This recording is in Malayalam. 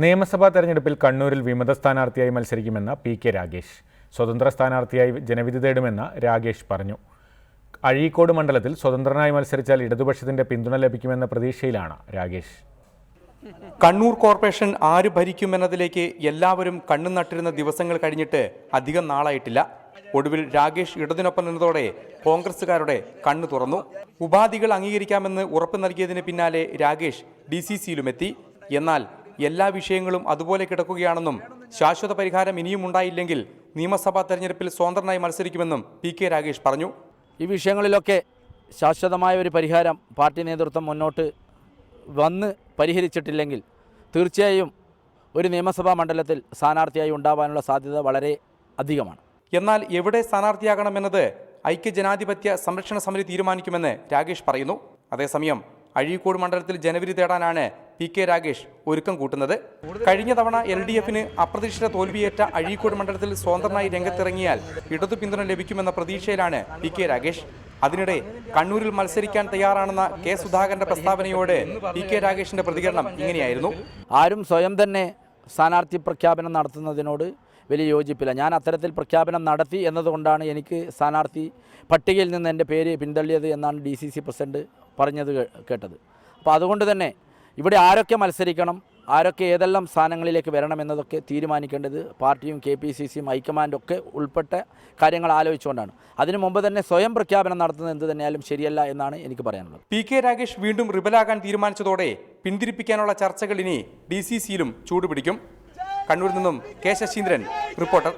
നിയമസഭാ തെരഞ്ഞെടുപ്പിൽ കണ്ണൂരിൽ വിമത സ്ഥാനാർത്ഥിയായി മത്സരിക്കുമെന്ന് പി.കെ. രാഗേഷ്. സ്വതന്ത്ര സ്ഥാനാർത്ഥിയായി ജനവിധി തേടുമെന്ന് രാഗേഷ് പറഞ്ഞു. അഴീക്കോട് മണ്ഡലത്തിൽ സ്വതന്ത്രനായി മത്സരിച്ചാൽ ഇടതുപക്ഷത്തിന്റെ പിന്തുണ ലഭിക്കുമെന്ന പ്രതീക്ഷയിലാണ് രാഗേഷ്. കണ്ണൂർ കോർപ്പറേഷൻ ആര് ഭരിക്കുമെന്നതിലേക്ക് എല്ലാവരും കണ്ണു നട്ടിരുന്ന ദിവസങ്ങൾ കഴിഞ്ഞിട്ട് അധികം നാളായിട്ടില്ല. ഒടുവിൽ രാഗേഷ് ഇടതിനൊപ്പം നിന്നതോടെ കോൺഗ്രസുകാരുടെ കണ്ണു തുറന്നു. ഉപാധികൾ അംഗീകരിക്കാമെന്ന് ഉറപ്പ് നൽകിയതിന് പിന്നാലെ രാഗേഷ് DCCയിലുമെത്തി. എന്നാൽ എല്ലാ വിഷയങ്ങളും അതുപോലെ കിടക്കുകയാണെന്നും ശാശ്വത പരിഹാരം ഇനിയും ഉണ്ടായില്ലെങ്കിൽ നിയമസഭാ തെരഞ്ഞെടുപ്പിൽ സ്വതന്ത്രനായി മത്സരിക്കുമെന്നും പി.കെ. രാഗേഷ് പറഞ്ഞു. ഈ വിഷയങ്ങളിലൊക്കെ ശാശ്വതമായ ഒരു പരിഹാരം പാർട്ടി നേതൃത്വം മുന്നോട്ട് വന്ന് പരിഹരിച്ചിട്ടില്ലെങ്കിൽ തീർച്ചയായും ഒരു നിയമസഭാ മണ്ഡലത്തിൽ സ്ഥാനാർത്ഥിയായി ഉണ്ടാവാനുള്ള സാധ്യത വളരെ അധികമാണ്. എന്നാൽ എവിടെ സ്ഥാനാർത്ഥിയാകണമെന്നത് ഐക്യജനാധിപത്യ സംരക്ഷണ സമിതി തീരുമാനിക്കുമെന്ന് രാഗേഷ് പറയുന്നു. അതേസമയം അഴീക്കോട് മണ്ഡലത്തിൽ ജനവിധി തേടാനാണ് പി.കെ. രാഗേഷ് ഒരുക്കം കൂട്ടുന്നത്. കഴിഞ്ഞ തവണ LDFന് അപ്രതീക്ഷിത തോൽവിയേറ്റ അഴീക്കോട് മണ്ഡലത്തിൽ സ്വതന്ത്രനായി രംഗത്തിറങ്ങിയാൽ ഇടതു പിന്തുണ ലഭിക്കുമെന്ന പ്രതീക്ഷയിലാണ് പി.കെ. രാഗേഷ്. അതിനിടെ കണ്ണൂരിൽ മത്സരിക്കാൻ തയ്യാറാണെന്ന കെ. സുധാകരന്റെ പ്രസ്താവനയോട് പി.കെ. രാഗേഷിന്റെ പ്രതികരണം ഇങ്ങനെയായിരുന്നു. ആരും സ്വയം തന്നെ സ്ഥാനാർത്ഥി പ്രഖ്യാപനം നടത്തുന്നതിനോട് വലിയ യോജിപ്പില്ല. ഞാൻ അത്തരത്തിൽ പ്രഖ്യാപനം നടത്തി എന്നതുകൊണ്ടാണ് എനിക്ക് സ്ഥാനാർത്ഥി പട്ടികയിൽ നിന്ന് എൻ്റെ പേര് പിന്തള്ളിയത് എന്നാണ് DCC പ്രസിഡന്റ് പറഞ്ഞത് കേട്ടത്. അപ്പോൾ അതുകൊണ്ട് തന്നെ ഇവിടെ ആരൊക്കെ മത്സരിക്കണം, ആരൊക്കെ ഏതെല്ലാം സ്ഥാനങ്ങളിലേക്ക് വരണം എന്നതൊക്കെ തീരുമാനിക്കേണ്ടത് പാർട്ടിയും KPCCയും ഹൈക്കമാൻഡൊക്കെ ഉൾപ്പെട്ട കാര്യങ്ങൾ ആലോചിച്ചുകൊണ്ടാണ്. അതിനു മുമ്പ് തന്നെ സ്വയം പ്രഖ്യാപനം നടത്തുന്നത് എന്ത് തന്നെയാലും ശരിയല്ല എന്നാണ് എനിക്ക് പറയാനുള്ളത്. പി.കെ. രാഗേഷ് വീണ്ടും റിബലാകാൻ തീരുമാനിച്ചതോടെ പിന്തിരിപ്പിക്കാനുള്ള ചർച്ചകൾ ഇനി DCCയിലും ചൂടുപിടിക്കും. കണ്ണൂരിൽ നിന്നും കെ. ശശീന്ദ്രൻ, റിപ്പോർട്ടർ.